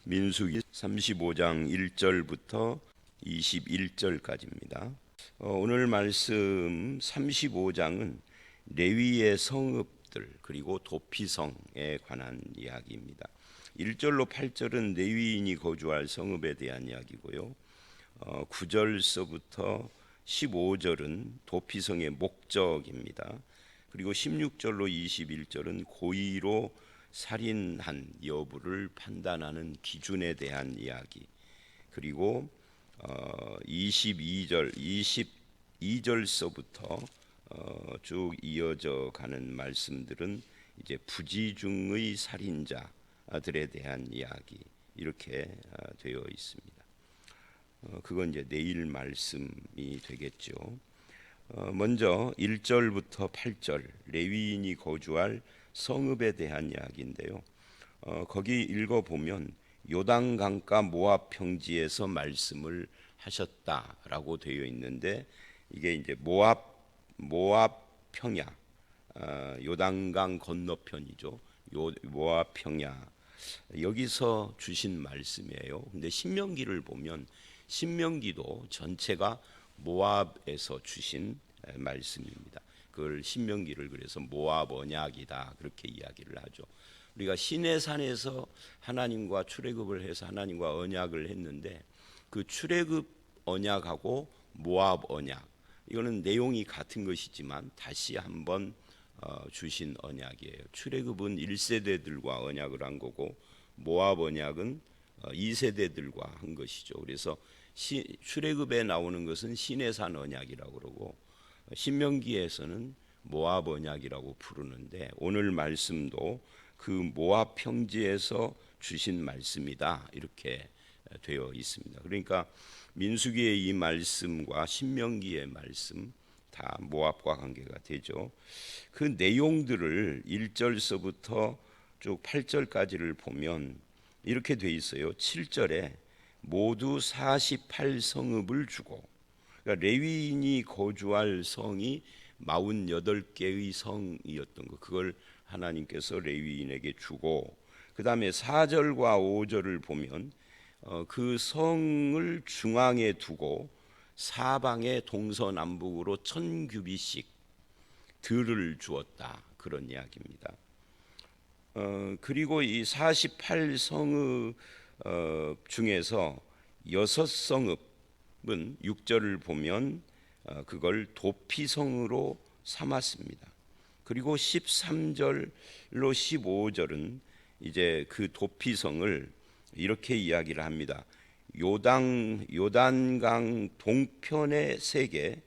민수기 35장 1절부터 21절까지입니다. 오늘 말씀 35장은 레위의 성읍들 그리고 도피성에 관한 이야기입니다. 1절로 8절은 레위인이 거주할 성읍에 대한 이야기고요. 9절서부터 15절은 도피성의 목적입니다. 그리고 16절로 21절은 고의로 살인한 여부를 판단하는 기준에 대한 이야기, 그리고 22절서부터 쭉 이어져 가는 말씀들은 이제 부지중의 살인자들에 대한 이야기, 이렇게 되어 있습니다. 그건 이제 내일 말씀이 되겠죠. 먼저 1절부터 8절 레위인이 거주할 성읍에 대한 이야기인데요. 거기 읽어보면 요단 강가 모압 평지에서 말씀을 하셨다라고 되어 있는데, 이게 이제 모압 평야, 요단강 건너편이죠. 모압 평야, 여기서 주신 말씀이에요. 근데 신명기를 보면 신명기도 전체가 모압에서 주신 말씀입니다. 그걸 신명기를 그래서 모압 언약이다 그렇게 이야기를 하죠. 우리가 시내산에서 하나님과 출애굽을 해서 하나님과 언약을 했는데, 그 출애굽 언약하고 모압 언약, 이거는 내용이 같은 것이지만 다시 한번 주신 언약이에요. 출애굽은 1세대들과 언약을 한 거고, 모압 언약은 2세대들과 한 것이죠. 그래서 출애굽에 나오는 것은 시내산 언약이라고 그러고, 신명기에서는 모압 언약이라고 부르는데, 오늘 말씀도 그 모압 평지에서 주신 말씀이다 이렇게 되어 있습니다. 그러니까 민수기의 이 말씀과 신명기의 말씀 다 모압과 관계가 되죠. 그 내용들을 1절서부터 쭉 8절까지를 보면 이렇게 돼 있어요. 7절에 모두 48성읍을 주고, 그러니까 레위인이 거주할 성이 48개의 성이었던 거, 그걸 하나님께서 레위인에게 주고, 그 다음에 4절과 5절을 보면 그 성을 중앙에 두고 사방에 동서남북으로 1000규빗씩 들을 주었다, 그런 이야기입니다. 그리고 이 48성읍 중에서 6성읍은 6절을 보면 그걸 도피성으로 삼았습니다. 그리고 13절로 15절은 이제 그 도피성을 이렇게 이야기를 합니다. 요단강 동편의 3개,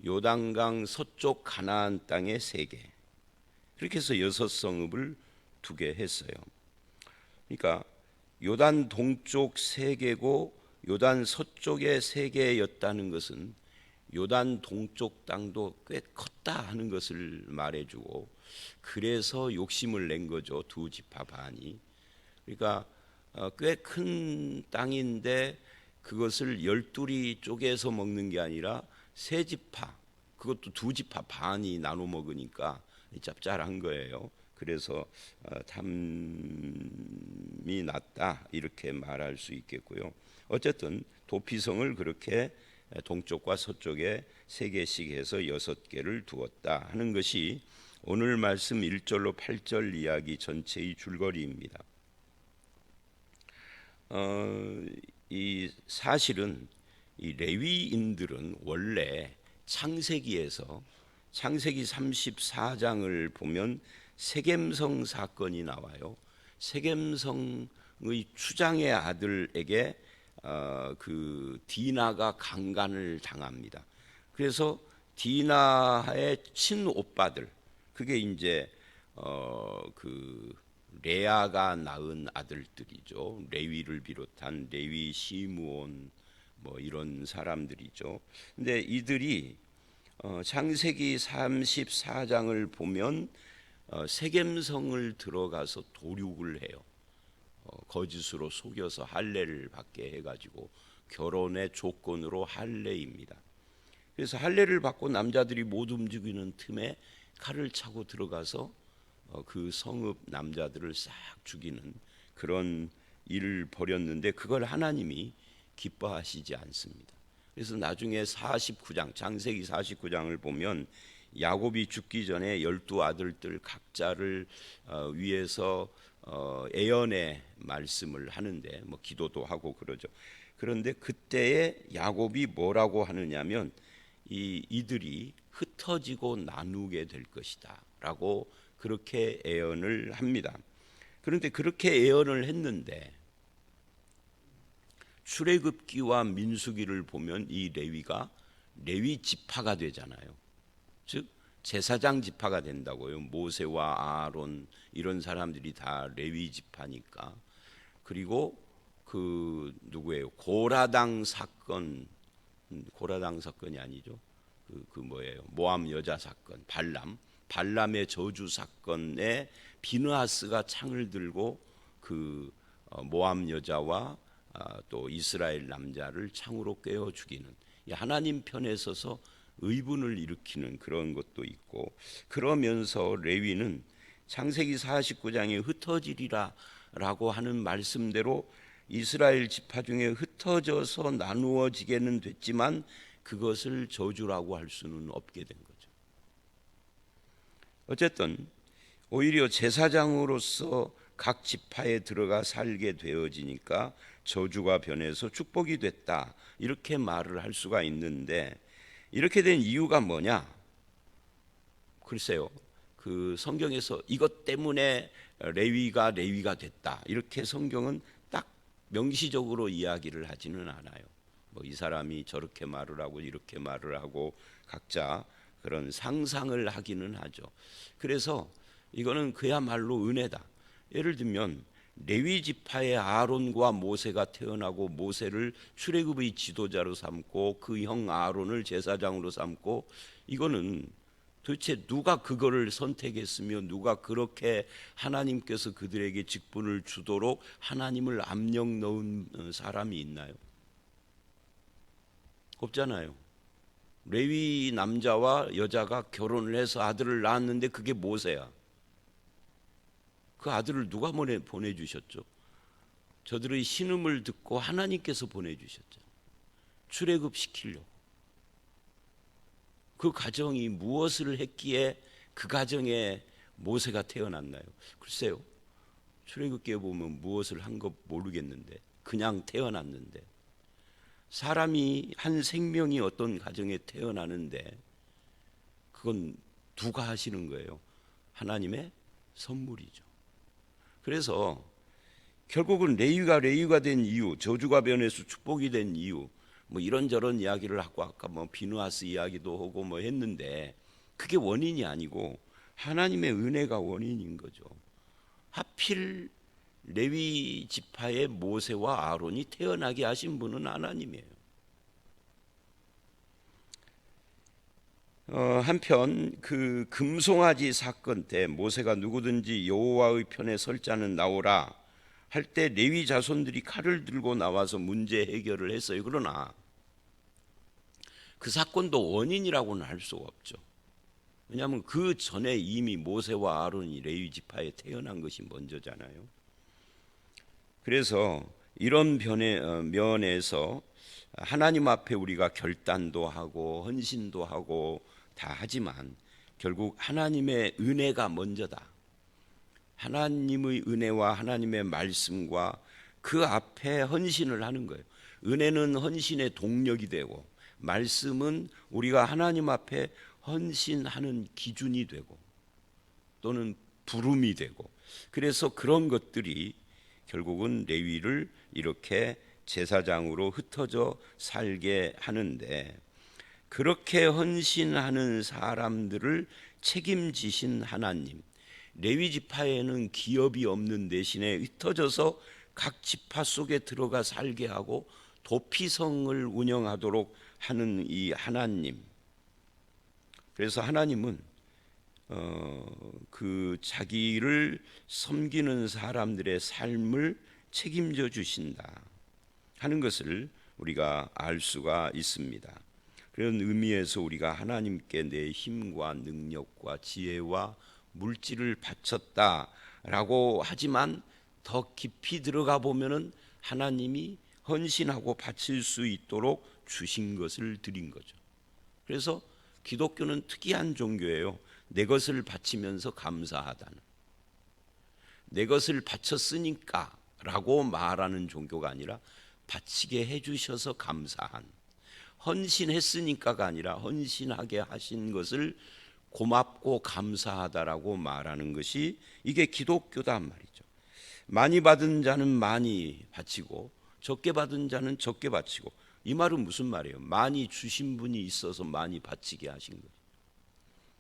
요단강 서쪽 가나안 땅의 3개, 그렇게 해서 6성읍을 두게 했어요. 그러니까 요단 동쪽 3개고 요단 서쪽의 3개였다는 것은 요단 동쪽 땅도 꽤 컸다 하는 것을 말해주고, 그래서 욕심을 낸 거죠, 두 지파 반이. 그러니까 꽤 큰 땅인데 그것을 12리 쪼개서 먹는 게 아니라 3지파, 그것도 두 지파 반이 나눠 먹으니까 짭짤한 거예요. 그래서 탐이 났다 이렇게 말할 수 있겠고요. 어쨌든 도피성을 그렇게 동쪽과 서쪽에 3개씩 해서 6개를 두었다 하는 것이 오늘 말씀 1절로 8절 이야기 전체의 줄거리입니다. 이 사실은 이 레위인들은 원래 창세기에서 창세기 34장을 보면 세겜성 사건이 나와요. 세겜성의 추장의 아들에게 그 디나가 강간을 당합니다. 그래서 디나의 친오빠들, 그게 이제 그 레아가 낳은 아들들이죠. 레위를 비롯한 레위, 시므온 뭐 이런 사람들이죠. 근데 이들이 창세기 34장을 보면 세겜성을 들어가서 도륙을 해요. 거짓으로 속여서 할례를 받게 해가지고 결혼의 조건으로 할례입니다. 그래서 할례를 받고 남자들이 못 움직이는 틈에 칼을 차고 들어가서 그 성읍 남자들을 싹 죽이는 그런 일을 벌였는데 그걸 하나님이 기뻐하시지 않습니다. 그래서 나중에 49장 창세기 49장을 보면 야곱이 죽기 전에 12아들들 각자를 위해서 애연의 말씀을 하는데 뭐 기도도 하고 그러죠. 그런데 그때에 야곱이 뭐라고 하느냐면 이들이 흩어지고 나누게 될 것이다 라고 그렇게 애언을 합니다. 그런데 그렇게 애언을 했는데 출애굽기와 민수기를 보면 이 레위가 레위 지파가 되잖아요. 즉 제사장 지파가 된다고요. 모세와 아론 이런 사람들이 다 레위 지파니까. 그리고 그 누구예요? 고라당 사건이 아니죠. 그 뭐예요? 모함 여자 사건, 발람의 저주 사건에 비느하스가 창을 들고 그 모함 여자와 또 이스라엘 남자를 창으로 꿰어 죽이는 하나님 편에 서서 의분을 일으키는 그런 것도 있고, 그러면서 레위는 창세기 49장에 흩어지리라 라고 하는 말씀대로 이스라엘 지파 중에 흩어져서 나누어지게는 됐지만 그것을 저주라고 할 수는 없게 된 거죠. 어쨌든 오히려 제사장으로서 각 지파에 들어가 살게 되어지니까 저주가 변해서 축복이 됐다 이렇게 말을 할 수가 있는데, 이렇게 된 이유가 뭐냐? 글쎄요, 그 성경에서 이것 때문에 레위가 됐다 이렇게 성경은 딱 명시적으로 이야기를 하지는 않아요. 뭐 이 사람이 저렇게 말을 하고 이렇게 말을 하고 각자 그런 상상을 하기는 하죠. 그래서 이거는 그야말로 은혜다. 예를 들면 레위 지파의 아론과 모세가 태어나고 모세를 출애굽의 지도자로 삼고 그 형 아론을 제사장으로 삼고, 이거는 도대체 누가 그거를 선택했으며 누가 그렇게 하나님께서 그들에게 직분을 주도록 하나님을 압력 넣은 사람이 있나요? 없잖아요. 레위 남자와 여자가 결혼을 해서 아들을 낳았는데 그게 모세야. 그 아들을 누가 보내주셨죠? 저들의 신음을 듣고 하나님께서 보내주셨죠. 출애굽시키려고. 그 가정이 무엇을 했기에 그 가정에 모세가 태어났나요? 글쎄요, 출애굽기에 보면 무엇을 한 거 모르겠는데 그냥 태어났는데, 사람이 한 생명이 어떤 가정에 태어나는데 그건 누가 하시는 거예요? 하나님의 선물이죠. 그래서 결국은 레위가 된 이유, 저주가 변해서 축복이 된 이유, 뭐 이런저런 이야기를 하고 아까 뭐 비느하스 이야기도 하고 뭐 했는데 그게 원인이 아니고 하나님의 은혜가 원인인 거죠. 하필 레위 지파의 모세와 아론이 태어나게 하신 분은 하나님이에요. 한편 그 금송아지 사건 때 모세가 누구든지 여호와의 편에 설 자는 나오라 할 때 레위 자손들이 칼을 들고 나와서 문제 해결을 했어요. 그러나 그 사건도 원인이라고는 할 수가 없죠. 왜냐하면 그 전에 이미 모세와 아론이 레위 지파에 태어난 것이 먼저잖아요. 그래서 이런 면에서 하나님 앞에 우리가 결단도 하고 헌신도 하고 다 하지만 결국 하나님의 은혜가 먼저다. 하나님의 은혜와 하나님의 말씀과 그 앞에 헌신을 하는 거예요. 은혜는 헌신의 동력이 되고 말씀은 우리가 하나님 앞에 헌신하는 기준이 되고 또는 부름이 되고, 그래서 그런 것들이 결국은 레위를 이렇게 제사장으로 흩어져 살게 하는데, 그렇게 헌신하는 사람들을 책임지신 하나님, 레위 지파에는 기업이 없는 대신에 흩어져서 각 지파 속에 들어가 살게 하고 도피성을 운영하도록 하는 이 하나님, 그래서 하나님은 그 자기를 섬기는 사람들의 삶을 책임져 주신다 하는 것을 우리가 알 수가 있습니다. 그런 의미에서 우리가 하나님께 내 힘과 능력과 지혜와 물질을 바쳤다라고 하지만 더 깊이 들어가 보면은 하나님이 헌신하고 바칠 수 있도록 주신 것을 드린 거죠. 그래서 기독교는 특이한 종교예요. 내 것을 바치면서 감사하다는, 내 것을 바쳤으니까 라고 말하는 종교가 아니라 바치게 해주셔서 감사한, 헌신했으니까가 아니라 헌신하게 하신 것을 고맙고 감사하다라고 말하는 것이 이게 기독교단 말이죠. 많이 받은 자는 많이 바치고 적게 받은 자는 적게 바치고, 이 말은 무슨 말이에요? 많이 주신 분이 있어서 많이 바치게 하신 거예요.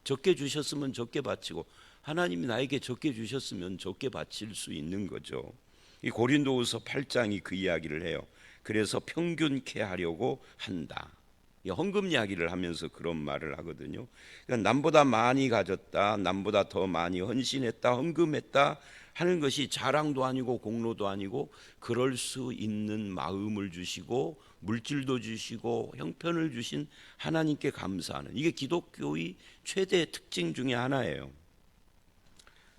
적게 주셨으면 적게 바치고, 하나님이 나에게 적게 주셨으면 적게 바칠 수 있는 거죠. 이 고린도후서 8장이 그 이야기를 해요. 그래서 평균케 하려고 한다. 헌금 이야기를 하면서 그런 말을 하거든요. 그러니까 남보다 많이 가졌다, 남보다 더 많이 헌신했다, 헌금했다 하는 것이 자랑도 아니고 공로도 아니고, 그럴 수 있는 마음을 주시고 물질도 주시고 형편을 주신 하나님께 감사하는, 이게 기독교의 최대 특징 중에 하나예요.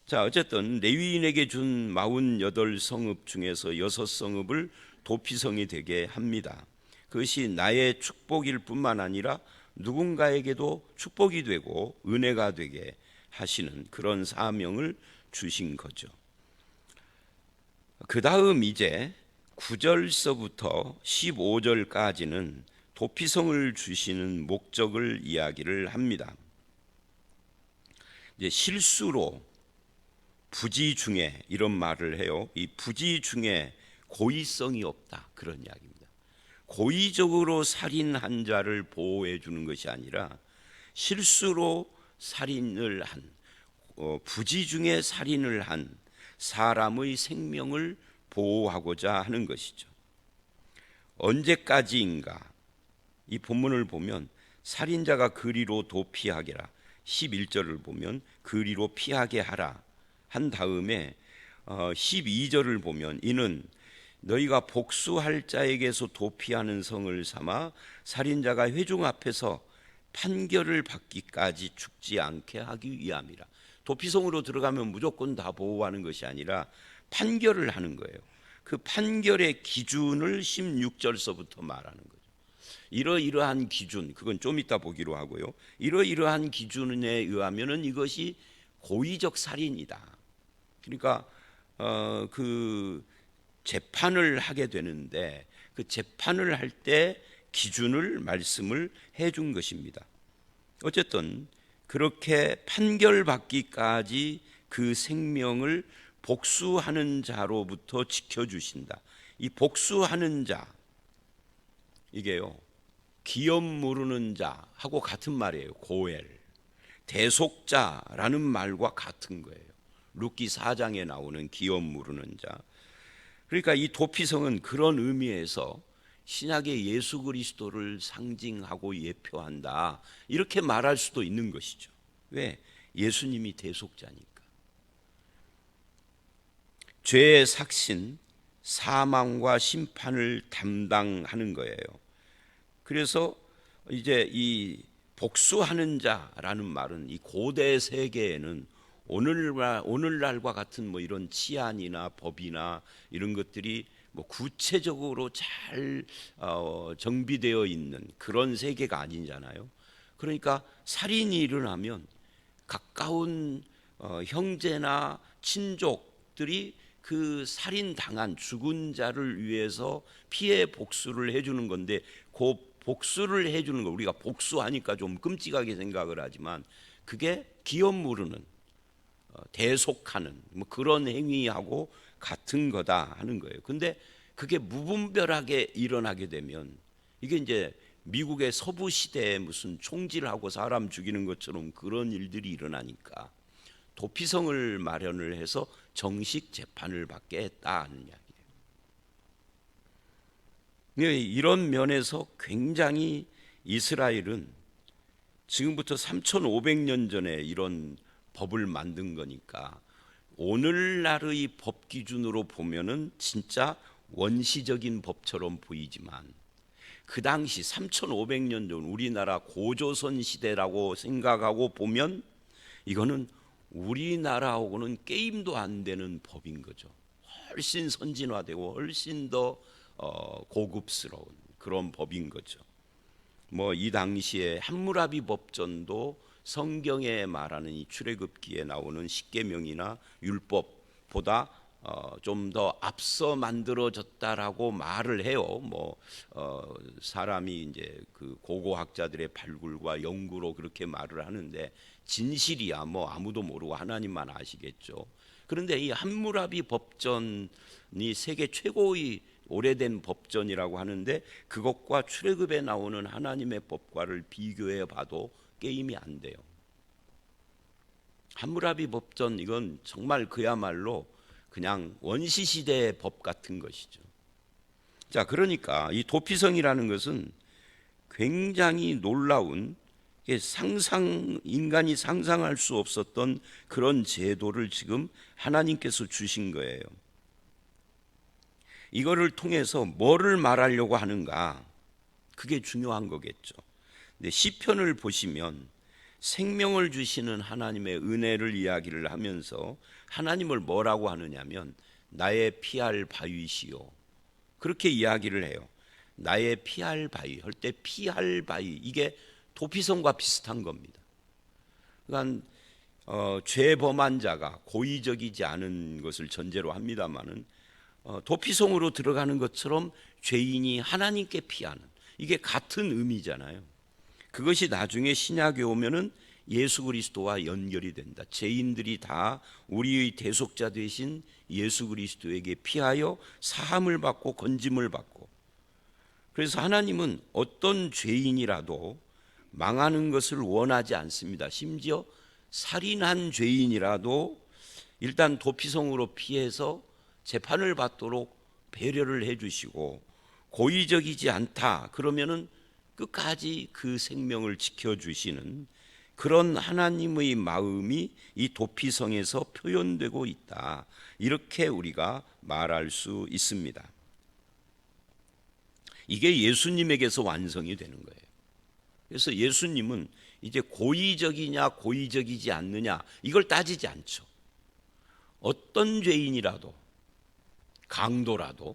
자, 어쨌든 레위인에게 준 48성읍 중에서 6성읍을 도피성이 되게 합니다. 그것이 나의 축복일 뿐만 아니라 누군가에게도 축복이 되고 은혜가 되게 하시는 그런 사명을 주신 거죠. 그 다음 이제 9절서부터 15절까지는 도피성을 주시는 목적을 이야기를 합니다. 이제 실수로 부지 중에 이런 말을 해요. 이 부지 중에 고의성이 없다, 그런 이야기입니다. 고의적으로 살인한 자를 보호해 주는 것이 아니라 실수로 살인을 한, 부지 중에 살인을 한 사람의 생명을 보호하고자 하는 것이죠. 언제까지인가? 이 본문을 보면 살인자가 그리로 도피하게라, 11절을 보면 그리로 피하게 하라 한 다음에 12절을 보면 이는 너희가 복수할 자에게서 도피하는 성을 삼아 살인자가 회중 앞에서 판결을 받기까지 죽지 않게 하기 위함이라. 도피성으로 들어가면 무조건 다 보호하는 것이 아니라 판결을 하는 거예요. 그 판결의 기준을 16절서부터 말하는 거죠. 이러이러한 기준, 그건 좀 이따 보기로 하고요. 이러이러한 기준에 의하면은 이것이 고의적 살인이다. 그러니까 그 재판을 하게 되는데 그 재판을 할 때 기준을 말씀을 해준 것입니다. 어쨌든 그렇게 판결받기까지 그 생명을 복수하는 자로부터 지켜주신다. 이 복수하는 자, 이게요 기업 무르는 자하고 같은 말이에요. 고엘, 대속자라는 말과 같은 거예요. 룻기 4장에 나오는 기업 무르는 자. 그러니까 이 도피성은 그런 의미에서 신약의 예수 그리스도를 상징하고 예표한다, 이렇게 말할 수도 있는 것이죠. 왜? 예수님이 대속자니까. 죄의 삭신, 사망과 심판을 담당하는 거예요. 그래서 이제 이 복수하는 자라는 말은 이 고대 세계에는 오늘날과 같은 뭐 이런 치안이나 법이나 이런 것들이 뭐 구체적으로 잘 정비되어 있는 그런 세계가 아니잖아요. 그러니까 살인이 일어나면 가까운 형제나 친족들이 그 살인당한 죽은 자를 위해서 피해 복수를 해주는 건데, 그 복수를 해주는 거, 우리가 복수하니까 좀 끔찍하게 생각을 하지만 그게 기업 무르는, 대속하는 뭐 그런 행위하고 같은 거다 하는 거예요. 근데 그게 무분별하게 일어나게 되면 이게 이제 미국의 서부 시대에 무슨 총질하고 사람 죽이는 것처럼 그런 일들이 일어나니까 도피성을 마련을 해서 정식 재판을 받게 했다는 이야기예요. 이런 면에서 굉장히 이스라엘은 지금부터 3,500년 전에 이런 법을 만든 거니까 오늘날의 법 기준으로 보면은 진짜 원시적인 법처럼 보이지만 그 당시 3,500년 전 우리나라 고조선 시대라고 생각하고 보면 이거는 우리나라하고는 게임도 안 되는 법인 거죠. 훨씬 선진화되고 훨씬 더 고급스러운 그런 법인 거죠. 뭐 이 당시에 함무라비 법전도 성경에 말하는 이 출애굽기에 나오는 십계명이나 율법보다 좀 더 앞서 만들어졌다라고 말을 해요. 사람이 이제 그 고고학자들의 발굴과 연구로 그렇게 말을 하는데 진실이야 뭐 아무도 모르고 하나님만 아시겠죠. 그런데 이 함무라비 법전이 세계 최고의 오래된 법전이라고 하는데 그것과 출애굽에 나오는 하나님의 법과를 비교해 봐도 게임이 안 돼요. 함무라비 법전 이건 정말 그야말로 그냥 원시 시대의 법 같은 것이죠. 자, 그러니까 이 도피성이라는 것은 굉장히 놀라운 인간이 상상할 수 없었던 그런 제도를 지금 하나님께서 주신 거예요. 이거를 통해서 뭐를 말하려고 하는가? 그게 중요한 거겠죠. 근데 시편을 보시면 생명을 주시는 하나님의 은혜를 이야기를 하면서 하나님을 뭐라고 하느냐면 나의 피할 바위시요. 그렇게 이야기를 해요. 나의 피할 바위. 할 때 피할 바위. 이게 도피성과 비슷한 겁니다. 그러니까 죄범한 자가 고의적이지 않은 것을 전제로 합니다마는 도피성으로 들어가는 것처럼 죄인이 하나님께 피하는 이게 같은 의미잖아요. 그것이 나중에 신약에 오면은 예수 그리스도와 연결이 된다. 죄인들이 다 우리의 대속자 되신 예수 그리스도에게 피하여 사함을 받고 건짐을 받고, 그래서 하나님은 어떤 죄인이라도 망하는 것을 원하지 않습니다. 심지어 살인한 죄인이라도 일단 도피성으로 피해서 재판을 받도록 배려를 해주시고, 고의적이지 않다 그러면은 끝까지 그 생명을 지켜주시는 그런 하나님의 마음이 이 도피성에서 표현되고 있다. 이렇게 우리가 말할 수 있습니다. 이게 예수님에게서 완성이 되는 거예요. 그래서 예수님은 이제 고의적이냐 고의적이지 않느냐 이걸 따지지 않죠. 어떤 죄인이라도, 강도라도,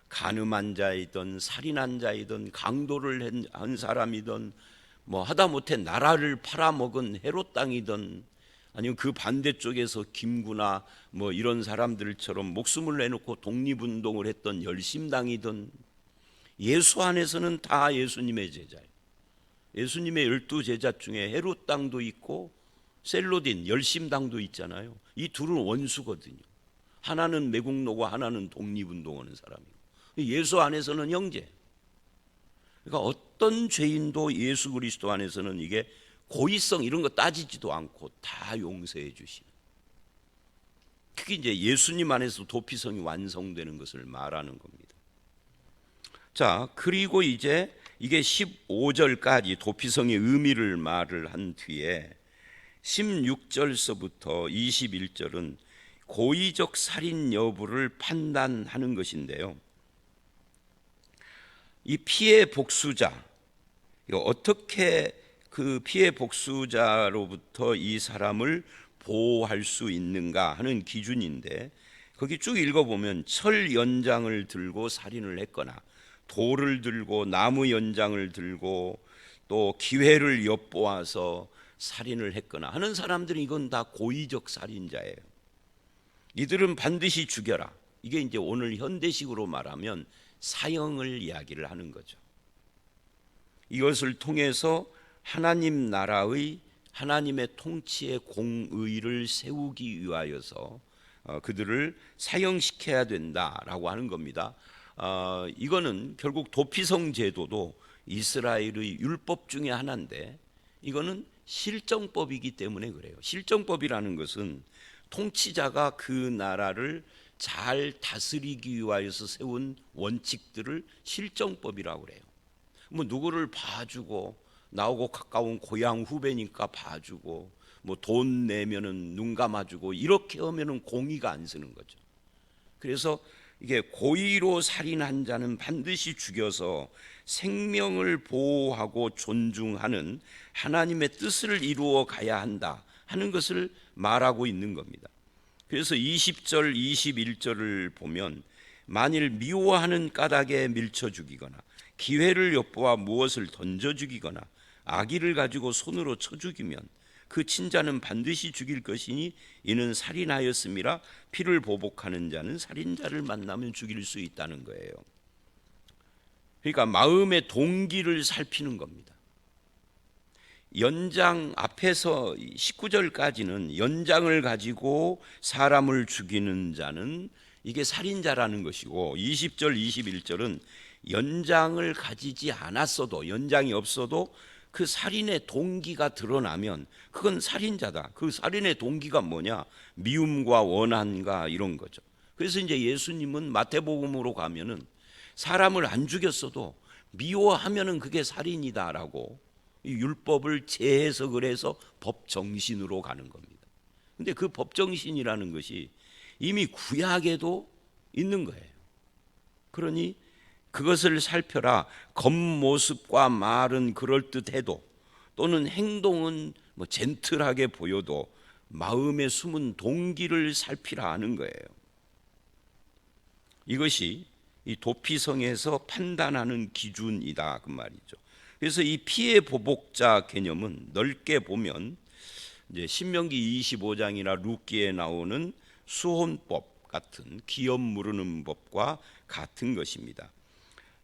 간음한 자이든 살인한 자이든 강도를 한 사람이든 뭐 하다못해 나라를 팔아먹은 헤롯 땅이든 아니면 그 반대쪽에서 김구나 뭐 이런 사람들처럼 목숨을 내놓고 독립운동을 했던 열심당이든 예수 안에서는 다 예수님의 제자예요. 예수님의 12제자 중에 헤롯 당도 있고 셀로딘 열심당도 있잖아요. 이 둘은 원수거든요. 하나는 매국노고 하나는 독립운동하는 사람이고, 예수 안에서는 형제. 그러니까 어떤 죄인도 예수 그리스도 안에서는 이게 고의성 이런 거 따지지도 않고 다 용서해 주시는, 그게 이제 예수님 안에서 도피성이 완성되는 것을 말하는 겁니다. 자, 그리고 이제 이게 15절까지 도피성의 의미를 말을 한 뒤에 16절서부터 21절은 고의적 살인 여부를 판단하는 것인데요. 이 피해 복수자, 어떻게 그 피해 복수자로부터 이 사람을 보호할 수 있는가 하는 기준인데, 거기 쭉 읽어보면 철 연장을 들고 살인을 했거나 돌을 들고 나무 연장을 들고 또 기회를 엿보아서 살인을 했거나 하는 사람들은 이건 다 고의적 살인자예요. 이들은 반드시 죽여라. 이게 이제 오늘 현대식으로 말하면 사형을 이야기를 하는 거죠. 이것을 통해서 하나님 나라의 하나님의 통치의 공의를 세우기 위하여서 그들을 사형시켜야 된다라고 하는 겁니다. 이거는 결국 도피성 제도도 이스라엘의 율법 중에 하나인데 이거는 실정법이기 때문에 그래요. 실정법이라는 것은 통치자가 그 나라를 잘 다스리기 위하여서 세운 원칙들을 실정법이라고 그래요. 뭐 누구를 봐주고 나오고 가까운 고향 후배니까 봐주고 뭐 돈 내면은 눈 감아주고 이렇게 하면은 공의가 안 서는 거죠. 그래서 이게 고의로 살인한 자는 반드시 죽여서 생명을 보호하고 존중하는 하나님의 뜻을 이루어 가야 한다 하는 것을 말하고 있는 겁니다. 그래서 20절 21절을 보면 만일 미워하는 까닭에 밀쳐 죽이거나 기회를 엿보아 무엇을 던져 죽이거나 악의를 가지고 손으로 쳐 죽이면 그 친자는 반드시 죽일 것이니 이는 살인하였음이라. 피를 보복하는 자는 살인자를 만나면 죽일 수 있다는 거예요. 그러니까 마음의 동기를 살피는 겁니다. 연장 앞에서 19절까지는 연장을 가지고 사람을 죽이는 자는 이게 살인자라는 것이고, 20절 21절은 연장을 가지지 않았어도, 연장이 없어도 그 살인의 동기가 드러나면 그건 살인자다. 그 살인의 동기가 뭐냐? 미움과 원한과 이런 거죠. 그래서 이제 예수님은 마태복음으로 가면은 사람을 안 죽였어도 미워하면은 그게 살인이다라고 율법을 재해석을 해서 법정신으로 가는 겁니다. 근데 그 법정신이라는 것이 이미 구약에도 있는 거예요. 그러니 그것을 살펴라. 겉모습과 말은 그럴듯해도 또는 행동은 젠틀하게 보여도 마음에 숨은 동기를 살피라 하는 거예요. 이것이 이 도피성에서 판단하는 기준이다 그 말이죠. 그래서 이 피해 보복자 개념은 넓게 보면 이제 신명기 25장이나 룻기에 나오는 수혼법 같은 기업 무르는 법과 같은 것입니다.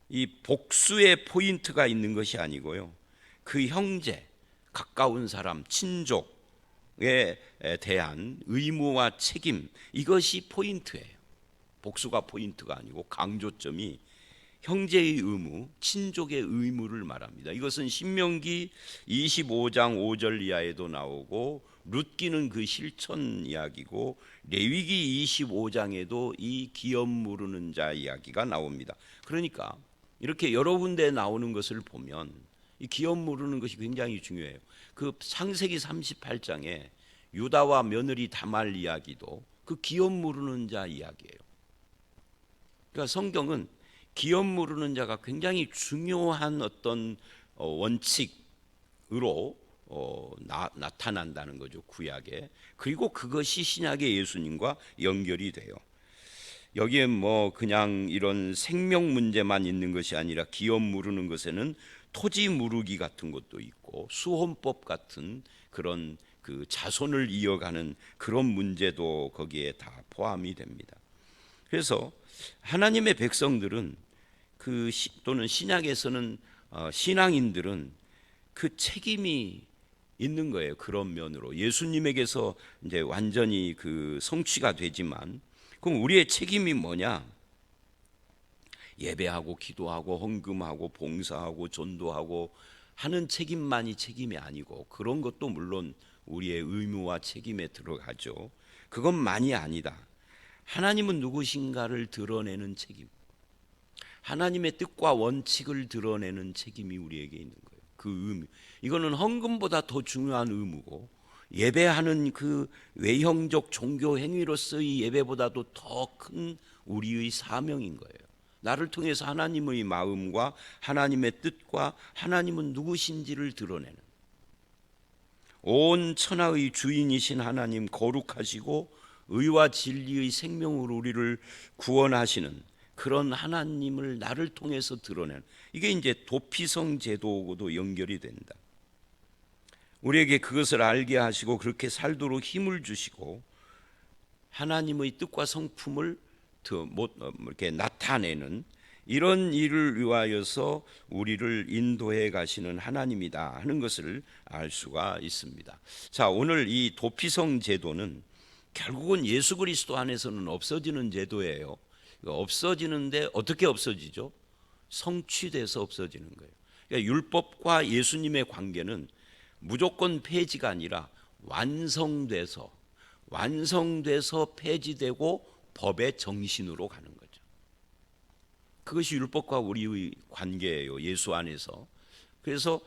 이 복수의 포인트가 있는 것이 아니고요, 그 형제, 가까운 사람, 친족에 대한 의무와 책임, 이것이 포인트예요. 복수가 포인트가 아니고 강조점이 형제의 의무, 친족의 의무를 말합니다. 이것은 신명기 25장 5절 이하에도 나오고 룻기는 그 실천 이야기고 레위기 25장에도 이 기업 무르는 자 이야기가 나옵니다. 그러니까 이렇게 여러 군데 나오는 것을 보면 이 기업 무르는 것이 굉장히 중요해요. 그 창세기 38장에 유다와 며느리 다말 이야기도 그 기업 무르는 자 이야기예요. 그러니까 성경은 기업 무르는 자가 굉장히 중요한 어떤 원칙으로 나타난다는 거죠, 구약에. 그리고 그것이 신약의 예수님과 연결이 돼요. 여기에 그냥 이런 생명 문제만 있는 것이 아니라 기업 무르는 것에는 토지 무르기 같은 것도 있고 수혼법 같은 그런 그 자손을 이어가는 그런 문제도 거기에 다 포함이 됩니다. 그래서 하나님의 백성들은 또는 신약에서는 신앙인들은 그 책임이 있는 거예요. 그런 면으로 예수님에게서 이제 완전히 그 성취가 되지만, 그럼 우리의 책임이 뭐냐? 예배하고 기도하고 헌금하고 봉사하고 전도하고 하는 책임만이 책임이 아니고, 그런 것도 물론 우리의 의무와 책임에 들어가죠. 그것만이 아니다. 하나님은 누구신가를 드러내는 책임, 하나님의 뜻과 원칙을 드러내는 책임이 우리에게 있는 거예요. 그 의무, 이거는 헌금보다 더 중요한 의무고, 예배하는 그 외형적 종교 행위로서의 예배보다도 더 큰 우리의 사명인 거예요. 나를 통해서 하나님의 마음과 하나님의 뜻과 하나님은 누구신지를 드러내는, 온 천하의 주인이신 하나님, 거룩하시고 의와 진리의 생명으로 우리를 구원하시는 그런 하나님을 나를 통해서 드러내는, 이게 이제 도피성 제도하고도 연결이 된다. 우리에게 그것을 알게 하시고 그렇게 살도록 힘을 주시고 하나님의 뜻과 성품을 이렇게 나타내는 이런 일을 위하여서 우리를 인도해 가시는 하나님이다 하는 것을 알 수가 있습니다. 자, 오늘 이 도피성 제도는 결국은 예수 그리스도 안에서는 없어지는 제도예요. 없어지는데 어떻게 없어지죠? 성취돼서 없어지는 거예요. 그러니까 율법과 예수님의 관계는 무조건 폐지가 아니라 완성돼서 폐지되고 법의 정신으로 가는 거죠. 그것이 율법과 우리의 관계예요, 예수 안에서. 그래서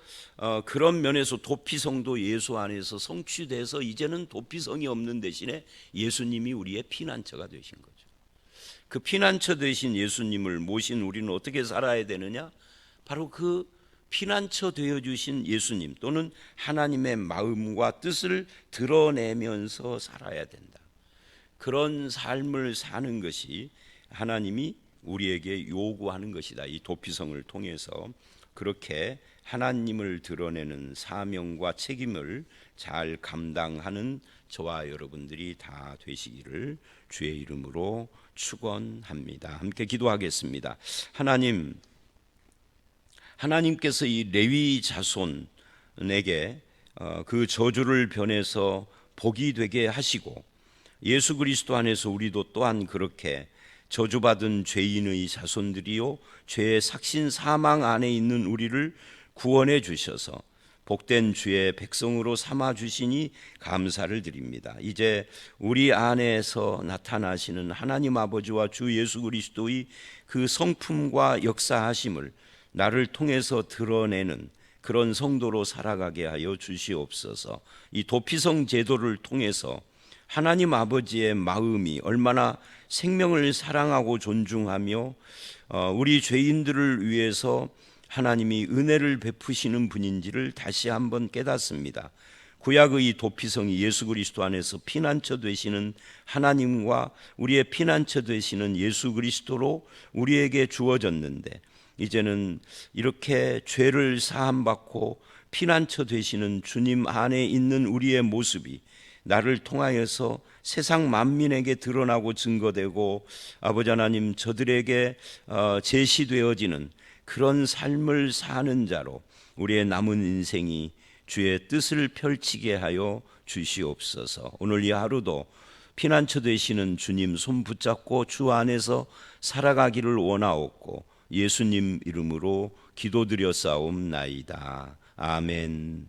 그런 면에서 도피성도 예수 안에서 성취돼서 이제는 도피성이 없는 대신에 예수님이 우리의 피난처가 되신 거죠. 그 피난처 되신 예수님을 모신 우리는 어떻게 살아야 되느냐? 바로 그 피난처 되어주신 예수님 또는 하나님의 마음과 뜻을 드러내면서 살아야 된다. 그런 삶을 사는 것이 하나님이 우리에게 요구하는 것이다. 이 도피성을 통해서 그렇게 하나님을 드러내는 사명과 책임을 잘 감당하는 저와 여러분들이 다 되시기를 주의 이름으로 축원합니다. 함께 기도하겠습니다. 하나님께서 이 레위 자손에게 그 저주를 변해서 복이 되게 하시고 예수 그리스도 안에서 우리도 또한 그렇게 저주받은 죄인의 자손들이요 죄의 삭신 사망 안에 있는 우리를 구원해 주셔서 복된 주의 백성으로 삼아 주시니 감사를 드립니다. 이제 우리 안에서 나타나시는 하나님 아버지와 주 예수 그리스도의 그 성품과 역사하심을 나를 통해서 드러내는 그런 성도로 살아가게 하여 주시옵소서. 이 도피성 제도를 통해서 하나님 아버지의 마음이 얼마나 생명을 사랑하고 존중하며 우리 죄인들을 위해서 하나님이 은혜를 베푸시는 분인지를 다시 한번 깨닫습니다. 구약의 도피성이 예수 그리스도 안에서 피난처 되시는 하나님과 우리의 피난처 되시는 예수 그리스도로 우리에게 주어졌는데 이제는 이렇게 죄를 사함받고 피난처 되시는 주님 안에 있는 우리의 모습이 나를 통하여서 세상 만민에게 드러나고 증거되고 아버지 하나님 저들에게 제시되어지는 그런 삶을 사는 자로 우리의 남은 인생이 주의 뜻을 펼치게 하여 주시옵소서. 오늘 이 하루도 피난처 되시는 주님 손 붙잡고 주 안에서 살아가기를 원하옵고 예수님 이름으로 기도드려 싸움나이다. 아멘.